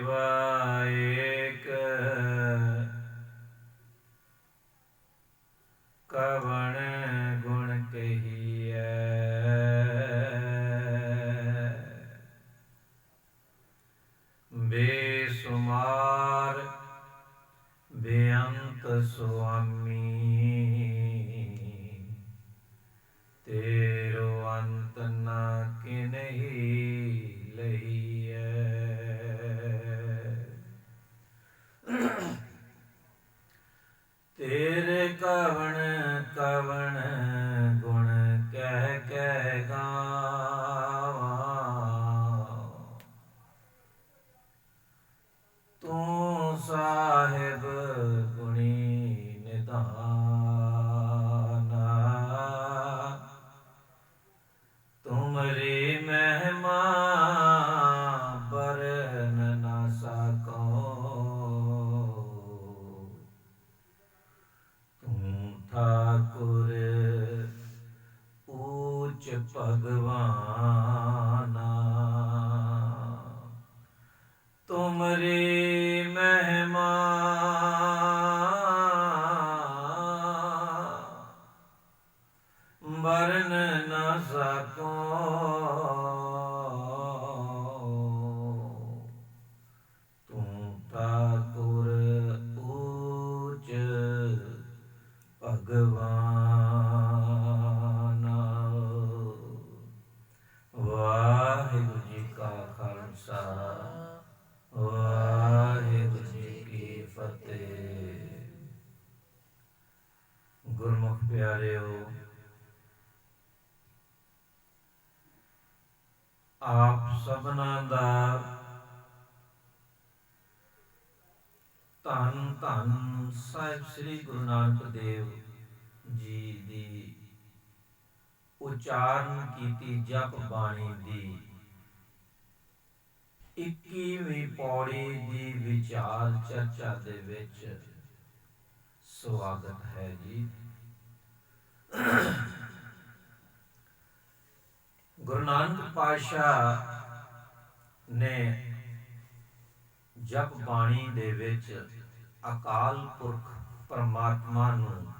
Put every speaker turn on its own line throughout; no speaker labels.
ਜਿਵਾ ਏਕ ਕਵਣ ਗੁਣ ਕਹੀਐ। ਬੇਸੁਮਾਰ ਬੇਅੰਤ ਸੁਆਮੀ ਤੇਰੋ ਅੰਤ ਨ ਕਿਨਹੀ ਲਹੀਐ। ਤੇਰੇ ਕਵਣ ਕਵਣ ਗੁਣ ਕਹਿ ਕਹਿ ਗਾਵਾਂ। ਤੂੰ ਸਾਹਿਬ ਗੁਣੀ ਨਿਧਾਨਾ। ਤੁਮਰੀ ਮਹਿਮਾ ਬਰਨ ਨਾ ਸਕੋ। ਤੂੰ ਠਾਕੁਰ ਊਚ ਭਗਵਾਨਾ। ਤੁਮਰੀ ਮਹਿਮਾ ਬਰਨ ਨਾ ਸਕੋ। ਤੂੰ ਠਾਕੁਰ ਊਚ ਭਗਵਾਨਾ। ਵਾਹਿਗੁਰੂ ਜੀ ਕਾ ਖਾਲਸਾ, ਵਾਹਿਗੁਰੂ ਜੀ ਕੀ ਫਤਿਹ। ਗੁਰਮੁਖ ਪਿਆਰਿਓ, ਆਪ ਸਭਨਾਂ ਦਾ ਧੰਨ ਧੰਨ ਸਾਹਿਬ ਸ੍ਰੀ ਗੁਰੂ ਨਾਨਕ ਦੇਵ ਜੀ ਦੀ ਉਚਾਰਨ ਕੀਤੀ ਜਪ ਬਾਣੀ ਦੀ 21ਵੀਂ ਪੌੜੀ ਦੀ ਵਿਚਾਰ ਚਰਚਾ ਦੇ ਵਿੱਚ ਸਵਾਗਤ ਹੈ ਜੀ। ਗੁਰੂ ਨਾਨਕ ਪਾਤਸ਼ਾਹ ਨੇ ਜਪ ਬਾਣੀ ਦੇ ਵਿੱਚ ਅਕਾਲ ਪੁਰਖ ਪਰਮਾਤਮਾ ਨੂੰ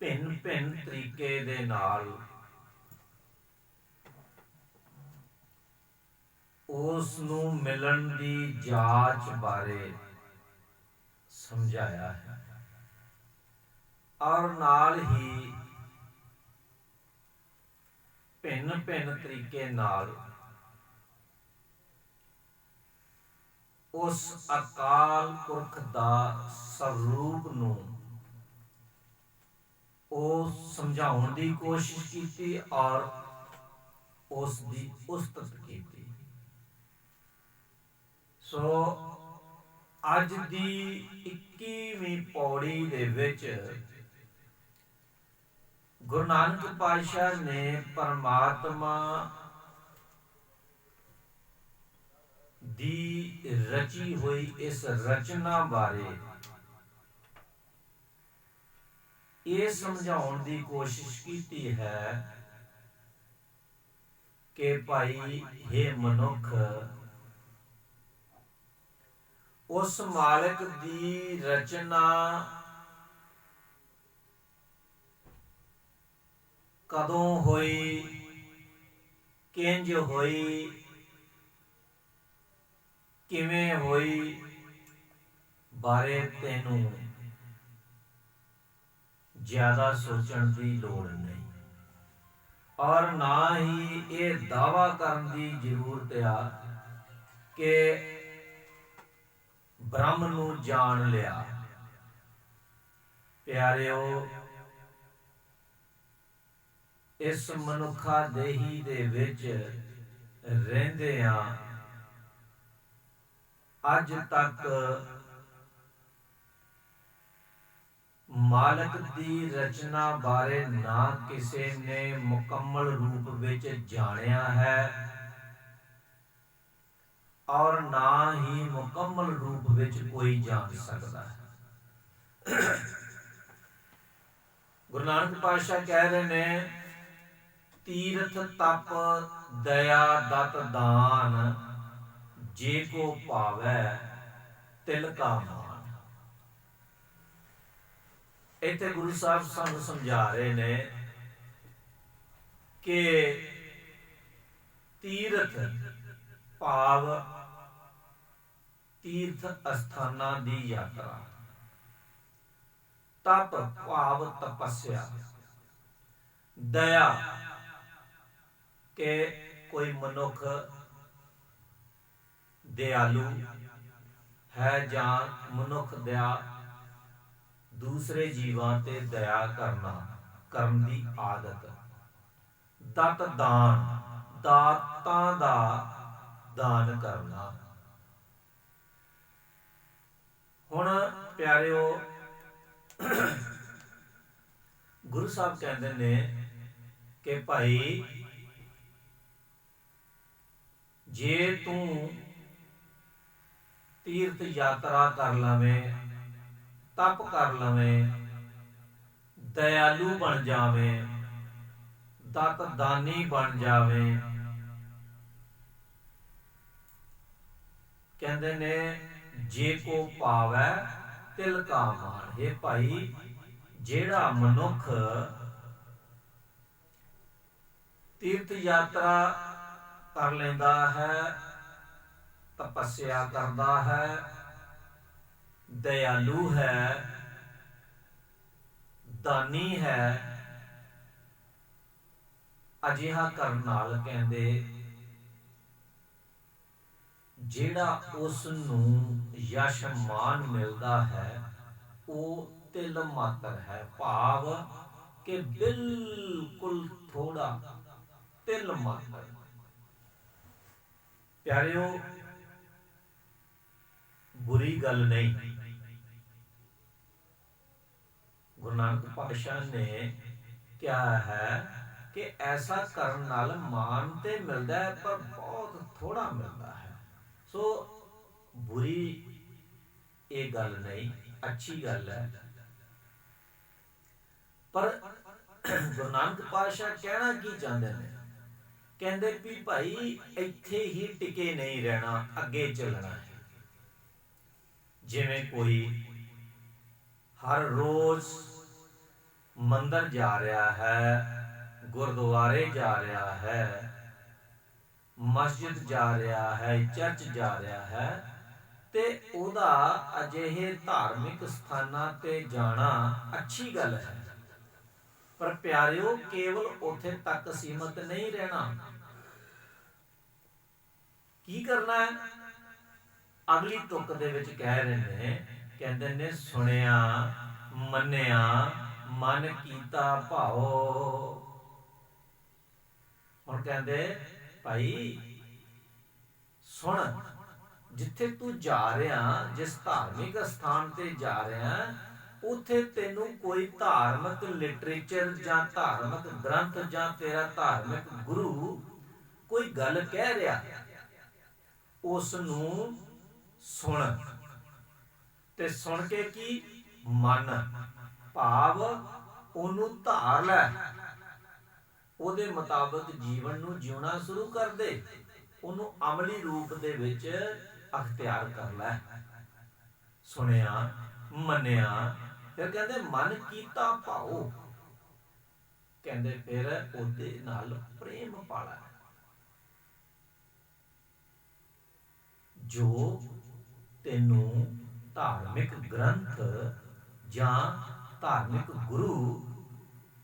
ਭਿੰਨ ਭਿੰਨ ਤਰੀਕੇ ਦੇ ਨਾਲ ਉਸ ਨੂੰ ਮਿਲਣ ਦੀ ਜਾਂਚ ਬਾਰੇ ਸਮਝਾਇਆ ਹੈ ਔਰ ਨਾਲ ਹੀ ਭਿੰਨ ਭਿੰਨ ਤਰੀਕੇ ਨਾਲ ਉਸ ਅਕਾਲ ਪੁਰਖ ਦਾ ਸਰੂਪ ਨੂੰ ਉਹ ਸਮਝਾਉਣ ਦੀ ਕੋਸ਼ਿਸ਼ ਕੀਤੀ ਔਰ ਉਸ ਦੀ ਉਸਤਤ ਕੀਤੀ। ਸੋ ਅੱਜ ਦੀ 21ਵੀਂ ਪੌੜੀ ਦੇ ਵਿੱਚ ਗੁਰੂ ਨਾਨਕ ਪਾਤਸ਼ਾਹ ਨੇ ਪਰਮਾਤਮਾ ਦੀ ਰਚੀ ਹੋਈ ਇਸ ਰਚਨਾ ਬਾਰੇ ਇਹ ਸਮਝਾਉਣ ਦੀ ਕੋਸ਼ਿਸ਼ ਕੀਤੀ ਹੈ ਕਿ ਭਾਈ ਹੇ ਮਨੁੱਖ, ਉਸ ਮਾਲਕ ਦੀ ਰਚਨਾ ਕਦੋਂ ਹੋਈ, ਕਿੰਜ ਹੋਈ, ਕਿਵੇਂ ਹੋਈ ਬਾਰੇ ਤੈਨੂੰ ਜ਼ਿਆਦਾ ਸੋਚਣ ਦੀ ਲੋੜ ਨਹੀਂ ਔਰ ਨਾ ਹੀ ਇਹ ਦਾਅਵਾ ਕਰਨ ਦੀ ਜ਼ਰੂਰਤ ਆ ਕਿ ਬ੍ਰਹਮ ਨੂੰ ਜਾਣ ਲਿਆ। ਪਿਆਰਿਓ, ਇਸ ਮਨੁੱਖਾ ਦੇਹੀ ਦੇ ਵਿੱਚ ਰਹਿੰਦੇ ਆ ਅੱਜ ਤੱਕ ਮਾਲਕ ਦੀ ਰਚਨਾ ਬਾਰੇ ਨਾ ਕਿਸੇ ਨੇ ਮੁਕੰਮਲ ਰੂਪ ਵਿੱਚ ਜਾਣਿਆ ਹੈ ਔਰ ਨਾ ਹੀ ਮੁਕੰਮਲ ਰੂਪ ਵਿੱਚ ਕੋਈ ਜਾਣ ਸਕਦਾ ਹੈ। ਗੁਰੂ ਨਾਨਕ ਪਾਤਸ਼ਾਹ ਕਹਿ ਰਹੇ ਨੇ, ਤੀਰਥ ਤਪ ਦਇਆ ਦਤ ਦਾਨ ਜੇ ਕੋ ਭਾਵੈ ਤਿਲ ਕਾ ਮਾਨ। ਇੱਥੇ ਗੁਰੂ ਸਾਹਿਬ ਸਾਨੂੰ ਸਮਝਾ ਰਹੇ ਨੇ ਕਿ ਤੀਰਥ ਭਾਵ ਤੀਰਥ ਅਸਥਾਨਾਂ ਦੀ ਯਾਤਰਾ, ਤਪ ਭਾਵ ਤਪੱਸਿਆ, ਦਇਆ ਕਿ ਕੋਈ ਮਨੁੱਖ ਦਿਆਲੂ ਹੈ ਜਾਂ ਮਨੁੱਖ ਦਇਆ ਦੂਸਰੇ ਜੀਵਾਂ ਤੇ ਦਇਆ ਕਰਨ ਦੀ ਆਦਤ, ਦਤ ਦਾਨ ਦਾਤਾਂ ਦਾ ਦਾਨ ਕਰਨਾ। ਹੁਣ ਪਿਆਰਿਓ, ਗੁਰੂ ਸਾਹਿਬ ਕਹਿੰਦੇ ਨੇ ਕਿ ਭਾਈ ਜੇ ਤੂੰ ਤੀਰਥ ਯਾਤਰਾ ਕਰ ਲਵੇਂ, ਤਪ ਕਰ ਲਵੇਂ, ਦਇਆਲੂ ਬਣ ਜਾਵੇਂ, ਦਤ ਦਾਨੀ ਬਣ ਜਾਵੇਂ, ਕਹਿੰਦੇ ਨੇ ਜੇ ਕੋ ਭਾਵੈ ਤਿਲ ਕਾ ਮਾਨ। ਇਹ ਭਾਈ ਜਿਹੜਾ ਮਨੁੱਖ ਤੀਰਥ ਯਾਤਰਾ ਕਰ ਲੈਂਦਾ ਹੈ, ਤਪੱਸਿਆ ਕਰਦਾ ਹੈ, ਦਇਆਲੂ ਹੈ, ਦਾਨੀ ਹੈ, ਅਜਿਹਾ ਕਰਨ ਨਾਲ ਕਹਿੰਦੇ ਜਿਹੜਾ ਉਸ ਨੂੰ ਯਸ਼ ਮਾਨ ਮਿਲਦਾ ਹੈ ਉਹ ਤਿਲ ਮਾਤਰ ਹੈ, ਭਾਵ ਕਿ ਬਿਲਕੁਲ ਥੋੜਾ, ਤਿਲ ਮਾਤਰ। ਪਿਆਰਿਓ, ਬੁਰੀ ਗੱਲ ਨਹੀਂ। ਗੁਰੂ ਨਾਨਕ ਪਾਤਸ਼ਾਹ ਨੇ ਕਿਹਾ ਹੈ ਕਿ ਐਸਾ ਕਰਨ ਨਾਲ ਮਾਨ ਤੇ ਮਿਲਦਾ ਹੈ ਪਰ ਬਹੁਤ ਥੋੜਾ ਮਿਲਦਾ ਹੈ। ਸੋ ਬੁਰੀ ਇਹ ਗੱਲ ਨਹੀਂ, ਅੱਛੀ ਗੱਲ ਹੈ। ਪਰ ਗੁਰੂ ਨਾਨਕ ਪਾਤਸ਼ਾਹ ਕਹਿਣਾ ਕੀ ਚਾਹੁੰਦੇ ਨੇ? ਕਹਿੰਦੇ ਵੀ ਭਾਈ ਇੱਥੇ ਹੀ ਟਿਕੇ ਨਹੀਂ ਰਹਿਣਾ, ਅੱਗੇ ਚੱਲਣਾ ਹੈ। ਜਿਵੇਂ ਕੋਈ ਹਰ ਰੋਜ਼ ਮੰਦਰ ਜਾ ਰਿਹਾ ਹੈ, ਗੁਰਦੁਆਰੇ ਜਾ ਰਿਹਾ ਹੈ, ਮਸਜਿਦ ਜਾ ਰਿਹਾ ਹੈ, ਚਰਚ ਜਾ ਰਿਹਾ ਹੈ, ਤੇ ਉਹਦਾ ਅਜਿਹੇ ਧਾਰਮਿਕ ਸਥਾਨਾਂ ਤੇ ਜਾਣਾ ਅੱਛੀ ਗੱਲ ਹੈ। ਪਰ ਪਿਆਰਿਓ, ਕੇਵਲ ਉੱਥੇ ਤੱਕ ਸੀਮਤ ਨਹੀਂ ਰਹਿਣਾ। ਕੀ ਕਰਨਾ ਹੈ? ਅਗਲੀ ਤੁਕ ਦੇ ਵਿੱਚ ਕਹਿ ਰਹੇ ਨੇ, ਕਹਿੰਦੇ ਨੇ ਸੁਣਿਆ ਮੰਨਿਆ ਮਨ ਕੀਤਾ ਭਾਓ। ਹੁਣ ਕਹਿੰਦੇ ਭਾਈ ਸੁਣ, ਜਿੱਥੇ ਤੂੰ ਜਾ ਰਿਹਾ, ਜਿਸ ਧਾਰਮਿਕ ਸਥਾਨ ਤੇ ਜਾ ਰਿਹਾ, ਉੱਥੇ ਤੈਨੂੰ ਕੋਈ ਧਾਰਮਿਕ ਲਿਟਰੇਚਰ ਜਾਂ ਧਾਰਮਿਕ ਗ੍ਰੰਥ ਜਾਂ ਤੇਰਾ ਧਾਰਮਿਕ ਗੁਰੂ ਕੋਈ ਗੱਲ ਕਹਿ ਰਿਹਾ, ਉਸ ਨੂੰ ਸੁਣ। ਤੇ ਸੁਣ ਕੇ ਕੀ ਮੰਨ, ਭਾਵ ਉਹਨੂੰ ਧਾਰ ਲੈ, ਉਹਦੇ ਮੁਤਾਬਕ ਜੀਵਨ ਨੂੰ ਜਿਉਣਾ ਸ਼ੁਰੂ ਕਰ ਦੇ, ਉਹਨੂੰ ਅਮਲੀ ਰੂਪ ਦੇ ਵਿੱਚ ਅਖਤਿਆਰ ਕਰ ਲੈ। ਸੁਣਿਆ ਮੰਨਿਆ, ਫਿਰ ਕਹਿੰਦੇ ਮਨ ਕੀਤਾ ਭਾਓ, ਕਹਿੰਦੇ ਫਿਰ ਉਹਦੇ ਨਾਲ ਪ੍ਰੇਮ ਪਾਲਾ। ਜੋ ਤੈਨੂੰ ਧਾਰਮਿਕ ਗ੍ਰੰਥ ਜਾਂ ਧਾਰਮਿਕ ਗੁਰੂ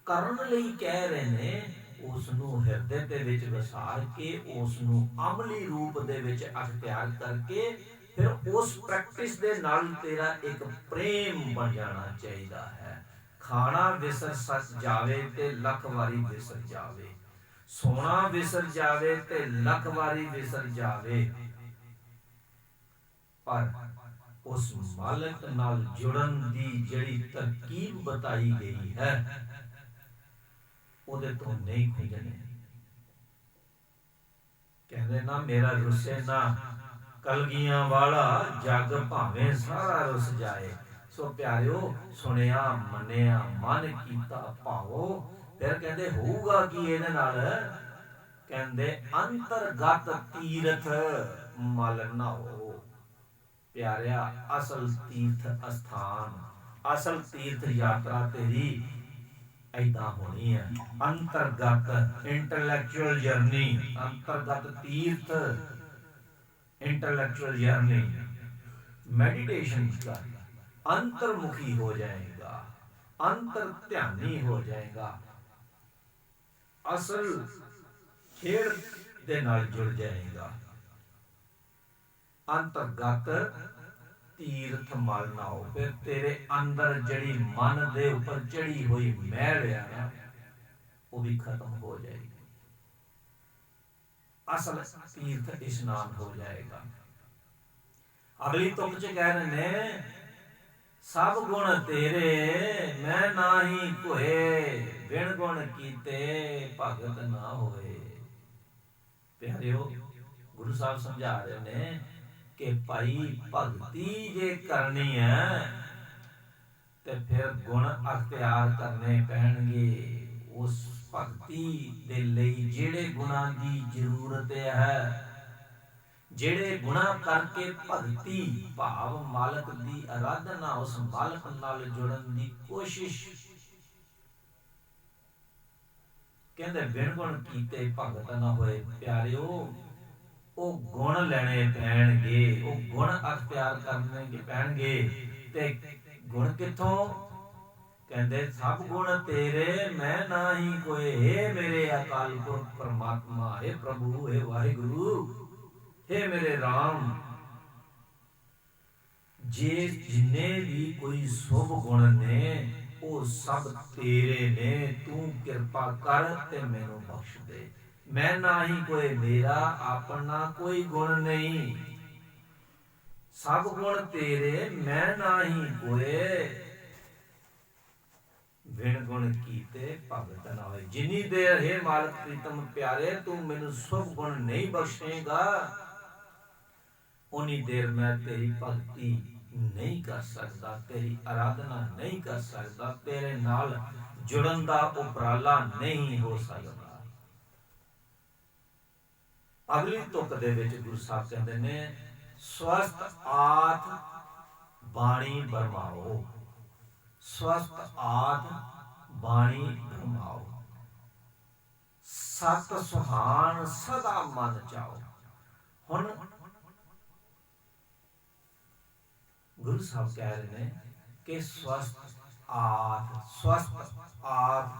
ਕਰਨ ਲਈ ਕਹਿ ਰਹੇ ਨੇ, ਉਸ ਨੂੰ ਹਿਰਦੇ ਦੇ ਵਿੱਚ ਵਸਾਰ ਕੇ, ਉਸ ਨੂੰ ਅਮਲੀ ਰੂਪ ਦੇ ਵਿੱਚ ਅਖਤਿਆਰ ਕਰਕੇ, ਫਿਰ ਉਸ ਪ੍ਰੈਕਟਿਸ ਦੇ ਨਾਲ ਤੇਰਾ ਇੱਕ ਪ੍ਰੇਮ ਬਣ ਜਾਣਾ ਚਾਹੀਦਾ ਹੈ। ਖਾਣਾ ਵਿਸਰ ਸੱਚ ਜਾਵੇ ਤੇ ਲੱਖ ਵਾਰੀ ਵਿਸਰ ਜਾਵੇ, ਸੋਨਾ ਵਿਸਰ ਜਾਵੇ ਤੇ ਲੱਖ ਵਾਰੀ ਵਿਸਰ ਜਾਵੇ, ਪਰ ਉਸ ਮਾਲਕ ਨਾਲ ਜੁੜਨ ਦੀ ਜਿਹੜੀ ਤਰਕੀਬ ਬਤਾਈ ਗਈ ਹੈ ਉਹਦੇ ਤੋਂ ਨਹੀਂ ਖੁੱਲਣੇ। ਕਹਿੰਦੇ ਨਾ ਮੇਰਾ ਰੁੱਸੇ ਨਾ ਕਲਗੀਆਂ ਵਾਲਾ, ਜਗ ਭਾਵੇਂ ਸਾਰਾ ਰੁੱਸ ਜਾਏ। ਸੋ ਪਿਆਰਿਓ, ਸੁਣਿਆ ਮੰਨਿਆ ਮਨ ਕੀਤਾ ਭਾਵੋ, ਫਿਰ ਕਹਿੰਦੇ ਹੋਊਗਾ ਕੀ ਇਹਦੇ ਨਾਲ? ਕਹਿੰਦੇ ਅੰਤਰਗਤ ਤੀਰਥ मल नहाओ। प्यारिया असल तीर्थ अस्थान, असल तीर्थ यात्रा तेरी ऐदा होनी है। अंतरगत इंटरलैक्चुअल जर्नी, अंतरगत तीर्थ इंटरलैक्चुअल जर्नी, मेडिटेशन का अंतर्मुखी हो जाएगा, अंतर ध्यानी हो जाएगा, असल खेड़ दे नाल जुड़ जाएगा। अंतरगत तीर्थ मल नाओ, फिर तेरे अंदर जड़ी मन दे ऊपर चढ़ी हुई मैल है ना वो भी खत्म हो जाएगी, असल तीर्थ स्नान हो जाएगा। अगली तुक च कह रहे ने सब गुण तेरे मैं नाही कोए, बिन गुण कीते भगत ना होए। प्यारियो गुरु साहब समझा रहे ने कि भाई भगती जे करनी है ते फिर गुण अख्तियार करने पैणगे। उस भगती दे लई जेड़े गुणां दी जरूरत है, जेड़े गुणा करके भगती भाव मालक दी आराधना, उस मालक नाल जुड़न दी कोशिश, कहंदे बिन गुण कीते भगत ना होए। प्यारियो ओ गुण लेने पैणगे, ओ गुण अख्तियार करने पैणगे। ते गुण किथों? कहंदे सब गुण तेरे मैं नाही कोई। हे मेरे अकाल पुरख परमात्मा, हे प्रभु, हे वाहिगुरु, हे मेरे राम, जे जिन्ने भी कोई शुभ गुण ने वो सब तेरे ने, तू कृपा कर ते मैनू बख्श दे। मैं ना ही कोई, मेरा अपना कोई गुण नहीं, सब गुण तेरे मैं ना ही कोई, बिन गुण कीते भगत ना होए। जिन्नी देर हे मालक प्रीतम प्यारे तू मैनू शुभ गुण नहीं बख्शेगा, उन्नी देर मैं तेरी भगती नहीं कर सकता, तेरी आराधना नहीं कर सकता, तेरे नाल जुड़न दा उपराला नहीं हो सकता। अगली तुक दे विच गुरु साहब कहते ने स्वस्थ आत बाणी बरमाओ, स्वस्थ आत बाणी बरमाओ, सत सुहान सदा मन चाओ। हुण गुरु साहब कह रहे हैं कि स्वस्थ आत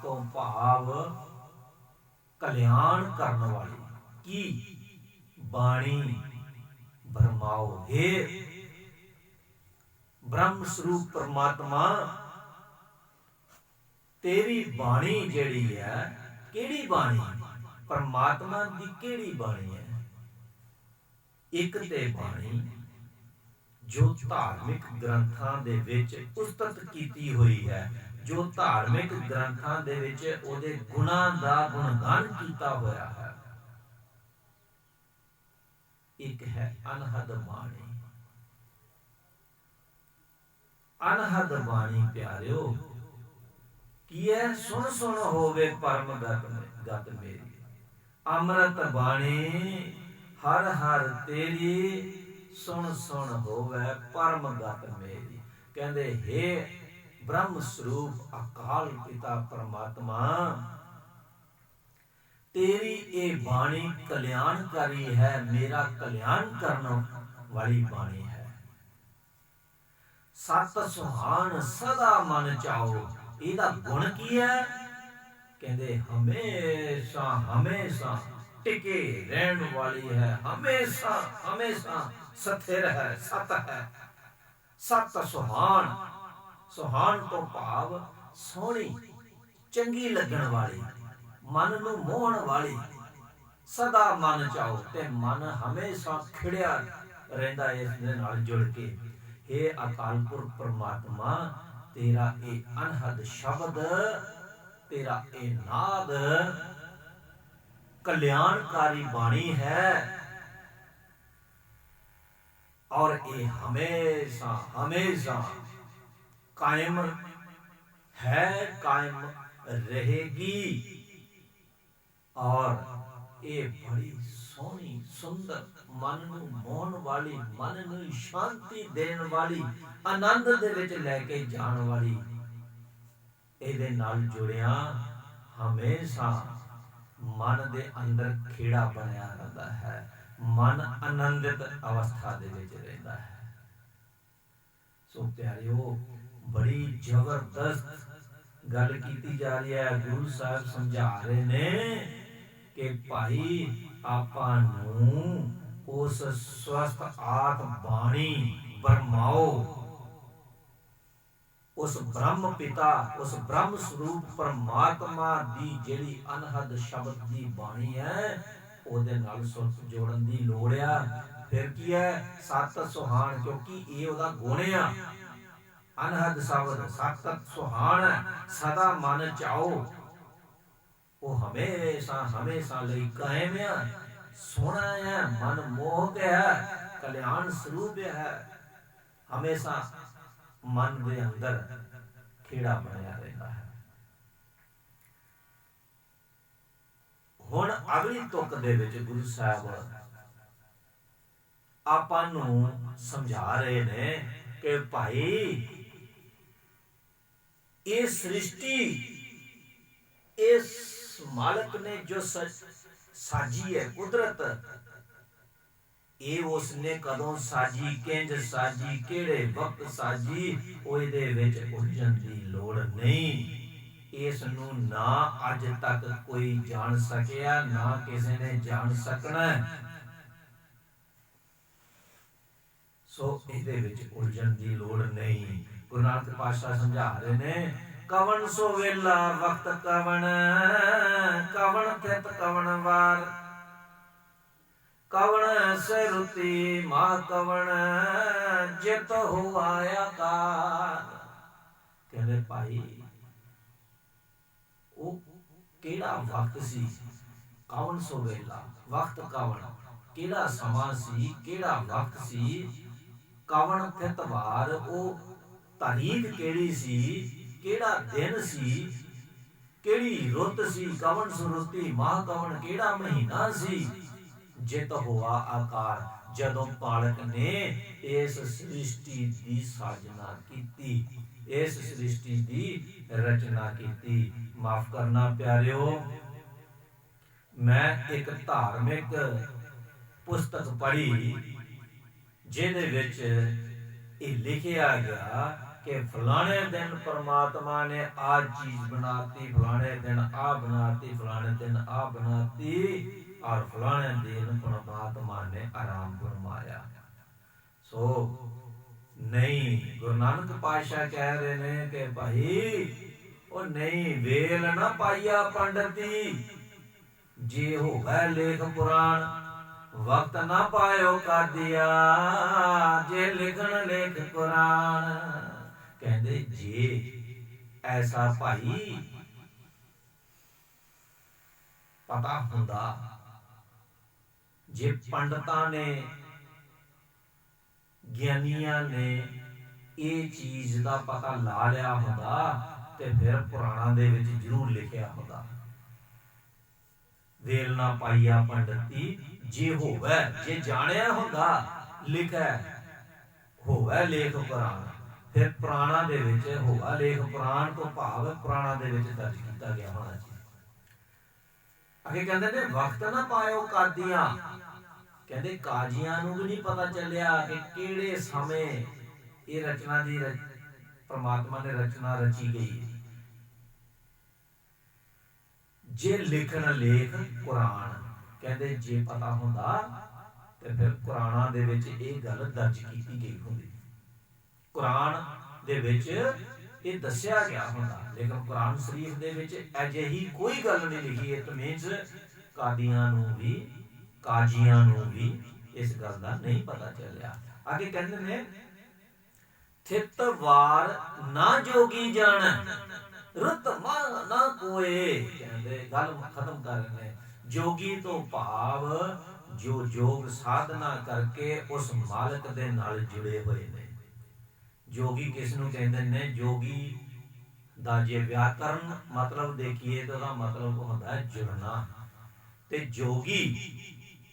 तो भाव कल्याण करने वाली की बाणी भरमाओ। हे ब्रह्म स्वरूप परमात्मा, तेरी बाणी जेड़ी है, केड़ी बाणी? परमात्मा दी केड़ी बाणी है? एक ते बाणी जो धार्मिक ग्रंथां दे विच उस्तत कीती हुई है, जो धार्मिक ग्रंथां दे विच ओदे गुणां दा गुणगान कीता होया है। एक है अनहद बाणी। अनहद बाणी प्यारियो की है? सुन सुन होवे परम गत मेरी, अमृत बाणी हर हर तेरी, सुन सुन होवे परम गत मेरी। कहंदे हे ब्रह्म स्वरूप अकाल पिता परमात्मा, तेरी ये बाणी कल्याणकारी है, मेरा कल्याण करने वाली बाणी है। सत सुहान सदा मन चाओ, इहदा गुण की है? कहंदे हमेशा हमेशा टिके रहन वाली है, हमेशा हमेशा स्थिर है, सत है। सत सुहान, सुहान तो भाव सोहनी चंगी लगन वाली, मन नू मोहन वाली, सदा मन चाओ, ते मन हमेशा खिड़िया रहिंदा इस दे नाल जुड़ के। हे अकाल पुरख परमात्मा, तेरा ये अनहद शब्द, तेरा ये नाद कल्याणकारी बाणी है, और ये हमेशा हमेशा कायम है, कायम रहेगी। और ये बड़ी सोहनी सुंदर ਮਨ ਨੂੰ ਮੋਹਣ ਵਾਲੀ, ਮਨ ਨੂੰ ਸ਼ਾਂਤੀ ਦੇਣ ਵਾਲੀ, ਆਨੰਦ ਦੇ ਵਿੱਚ ਲੈ ਕੇ ਜਾਣ ਵਾਲੀ, ਇਹਦੇ ਨਾਲ ਜੁੜਿਆ ਹਮੇਸ਼ਾ ਮਨ ਦੇ ਅੰਦਰ ਖੇੜਾ ਬਣਿਆ ਰਹਿੰਦਾ ਹੈ, ਮਨ ਆਨੰਦਿਤ ਅਵਸਥਾ ਦੇ ਵਿੱਚ ਰਹਿੰਦਾ ਹੈ। ਸੋ ਪਿਆਰਿਓ, ਬੜੀ ਜ਼ਬਰਦਸਤ ਗੱਲ ਕੀਤੀ ਜਾ ਰਹੀ ਹੈ। ਗੁਰੂ ਸਾਹਿਬ ਸਮਝਾ ਰਹੇ ਨੇ ਕਿ ਭਾਈ ਆਪਾਂ ਨੂੰ ਉਸ ਸਵਸਥ ਆਤਮ ਬਾਣੀ ਬਰਮਾਓ, ਉਸ ਬ੍ਰਹਮ ਪਿਤਾ, ਉਸ ਬ੍ਰਹਮ ਸਰੂਪ ਪਰਮਾਤਮਾ ਦੀ ਜਿਹੜੀ ਅਨਹਦ ਸ਼ਬਦ ਦੀ ਬਾਣੀ ਹੈ, ਉਹਦੇ ਨਾਲ ਸੁਰਤ ਜੋੜਨ ਦੀ ਲੋੜ ਆ। ਫਿਰ ਕੀ ਹੈ? ਸਤ ਸੁਹਾਣ, ਕਿਉਂਕਿ ਇਹ ਉਹਦਾ ਗੁਣ ਆ। ਅਨਹਦ ਸ਼ਬਦ ਸਤ ਸੁਹਾਣ, ਸਦਾ ਮਨ ਚਾਓ, ਉਹ ਹਮੇਸ਼ਾ ਹਮੇਸ਼ਾ ਲਈ ਕਾਇਮ ਆ, ਸੋਹਣਾ ਹੈ, ਮਨ ਮੋਹਕ ਹੈ, ਕਲਿਆਣ ਸਰੂਪ ਹੈ, ਹਮੇਸ਼ਾ ਮਨ ਦੇ ਅੰਦਰ ਖੇੜਾ ਬਣਿਆ ਰਹਿੰਦਾ ਹੈ। ਹੁਣ ਅਗਲੀ ਤੁਕ ਦੇ ਵਿੱਚ ਗੁਰੂ ਸਾਹਿਬ ਆਪਾਂ ਨੂੰ ਸਮਝਾ ਰਹੇ ਨੇ ਕਿ ਭਾਈ ਇਹ ਸ੍ਰਿਸ਼ਟੀ, ਇਸ ਮਾਲਕ ਨੇ ਜੋ ਸਾਜੀ ਹੈ ਕੁਦਰਤ, ਇਹ ਉਸਨੇ ਕਦੋਂ ਸਾਜੀ, ਕਿੰਜ ਸਾਜੀ, ਕਿਹੜੇ ਵਕਤ ਸਾਜੀ, ਉਹ ਇਹਦੇ ਵਿੱਚ ਉਲਝਣ ਦੀ ਲੋੜ ਨਹੀਂ। ਇਸ ਨੂੰ ਨਾ ਅੱਜ ਤੱਕ ਕੋਈ ਜਾਣ ਸਕਿਆ, ਨਾ ਕਿਸੇ ਨੇ ਜਾਣ ਸਕਣਾ। ਸੋ ਇਹਦੇ ਵਿੱਚ ਉਲਝਣ ਦੀ ਲੋੜ ਨਹੀਂ। ਗੁਰੂ ਨਾਨਕ ਪਾਤਸ਼ਾਹ ਸਮਝਾ ਰਹੇ ਨੇ, ਕਵਣ ਸੋ ਵੇਲਾ ਵਕਤ ਕਵਣ, ਕਵਣ ਤਿਤ ਕਵਣ ਵਾਰ, ਕਵਣ ਸੇ ਰੁਤੀ ਮਾ ਕਵਣ, ਜਿਤ ਹੋਆ ਆਕਾਰ। ਕਹਿੰਦੇ ਭਾਈ ਉਹ ਕਿਹੜਾ ਵਕਤ ਸੀ? ਕਵਣ ਸੋ ਵੇਲਾ, ਵਕਤ ਕਵਣ, ਕਿਹੜਾ ਸਮਾਂ ਸੀ, ਕਿਹੜਾ ਵਕਤ ਸੀ? ਕਵਣ ਤਿਤ ਵਾਰ, ਉਹ ਤਾਰੀਖ ਕਿਹੜੀ ਸੀ, ਕਿਹੜਾ ਦਿਨ ਸੀ, ਕਿਹੜੀ ਰੁੱਤ ਸੀ? ਕਵਣ ਸੁਰੁਤੀ ਮਾ ਕਵਣ, ਕਿਹੜਾ ਮਹੀਨਾ ਸੀ? ਜਿਤ ਹੋਆ ਆਕਾਰ, ਜਦੋਂ ਪਾਲਕ ਨੇ ਇਸ ਸ੍ਰਿਸ਼ਟੀ ਦੀ ਸਾਜਨਾ ਕੀਤੀ, ਇਸ ਸ੍ਰਿਸ਼ਟੀ ਦੀ ਰਚਨਾ ਕੀਤੀ। ਮਾਫ ਕਰਨਾ ਪਿਆਰਿਓ, ਮੈਂ ਇੱਕ ਧਾਰਮਿਕ ਪੁਸਤਕ ਪੜ੍ਹੀ ਜਿਹਦੇ ਵਿੱਚ ਇਹ ਲਿਖਿਆ ਗਿਆ ਕਿ ਫਲਾਣੇ ਦਿਨ ਪਰਮਾਤਮਾ ਨੇ ਆਹ ਚੀਜ਼ ਬਣਾਤੀ, ਫਲਾਣੇ ਦਿਨ ਆ ਬਣਾਤੀ, ਫਲਾਣੇ ਦਿਨ ਆ ਬਣਾਤੀ, और फलाने दिन परमात्मा ने आराम फरमाया। सो नहीं, गुरु नानक पातशाह कह रहे ने कि भाई ओ नहीं, वेल ना पाइया पंडिती, जे होवे लेख पुराण, वक्त ना पायो कर दिया, जे लिखन लेख कुरान। कहंदे जे ऐसा भाई पता हुंदा, जे पंडितां ने, ਗਿਆਨੀਆਂ ਨੇ ਇਹ ਚੀਜ਼ ਦਾ ਪਤਾ ਲਾ ਲਿਆ ਹੁੰਦਾ ਤੇ ਫਿਰ ਪੁਰਾਣਾਂ ਦੇ ਵਿੱਚ ਜ਼ਰੂਰ ਲਿਖਿਆ ਹੁੰਦਾ। ਵੇਲ ਨਾ ਪਾਈਆ ਪੰਡਤੀ, ਜੇ ਹੋਵੇ, ਜੇ ਜਾਣਿਆ ਹੁੰਦਾ, ਲਿਖਿਆ ਹੋਵੇ ਲੇਖ ਪੁਰਾਣ, ਫਿਰ ਪੁਰਾਣਾਂ ਦੇ ਵਿੱਚ ਹੋਵਾ ਲੇਖ ਪੁਰਾਣ ਤੋਂ ਭਾਵ ਪੁਰਾਣਾਂ ਦੇ ਵਿੱਚ ਦਰਜ ਕੀਤਾ ਗਿਆ ਹੋਣਾ ਚਾਹੀਦਾ। ਅੱਗੇ ਕਹਿੰਦੇ ਨੇ ਵਕਤ ਨਾ ਪਾਇਓ ਕਾਦੀਆਂ, ਕਹਿੰਦੇ ਕਾਜ਼ੀਆਂ ਨੂੰ ਵੀ ਨਹੀਂ ਪਤਾ ਚੱਲਿਆ ਕਿ ਕਿਹੜੇ ਸਮੇਂ ਇਹ ਰਚਨਾ ਦੀ ਪਰਮਾਤਮਾ ਨੇ ਰਚਨਾ ਰਚੀ ਗਈ। ਜੇ ਲਿਖਣ ਲੇਖ ਕੁਰਾਨ, ਕਹਿੰਦੇ ਜੇ ਪਤਾ ਹੁੰਦਾ ਤੇ ਫਿਰ ਕੁਰਾਨਾਂ ਦੇ ਵਿੱਚ ਇਹ ਗੱਲ ਦਰਜ ਕੀਤੀ ਗਈ ਹੁੰਦੀ, ਕੁਰਾਨ ਦੇ ਵਿੱਚ ਇਹ ਦੱਸਿਆ ਗਿਆ ਹੁੰਦਾ। ਲੇਕਿਨ ਕੁਰਾਨ ਸ਼ਰੀਫ ਦੇ ਵਿੱਚ ਅਜਿਹੀ ਕੋਈ ਗੱਲ ਨਹੀਂ ਲਿਖੀ। ਇਟ ਮੀਨਸ ਕਾਦੀਆਂ ਨੂੰ ਵੀ, ਕਾਜ਼ੀਆਂ ਨੂੰ ਵੀ ਇਸ ਗੱਲ ਦਾ ਨਹੀਂ ਪਤਾ ਚੱਲਿਆ। ਅੱਗੇ ਕਹਿੰਦੇ ਨੇ ਥਿਤ ਵਾਰ ਨਾ ਜੋਗੀ ਜਾਣ, ਰੁੱਤ ਮਨ ਨਾ ਕੋਏ। ਕਹਿੰਦੇ ਗੱਲ ਖਤਮ ਕਰ ਰਹੇ ਨੇ। ਜੋਗੀ ਤੋਂ ਭਾਵ ਜੋ ਯੋਗ ਸਾਧਨਾ ਕਰਕੇ ਉਸ ਮਾਲਕ ਦੇ ਨਾਲ ਜੁੜੇ ਹੋਏ ਨੇ। ਜੋਗੀ ਕਿਸ ਨੂੰ ਕਹਿੰਦੇ ਨੇ? ਜੋਗੀ ਦਾ ਜੇ ਵਿਆਕਰਨ ਮਤਲਬ ਦੇਖੀਏ ਤਾਂ ਉਹਦਾ ਮਤਲਬ ਹੁੰਦਾ ਹੈ ਜੁੜਨਾ। ਤੇ ਜੋਗੀ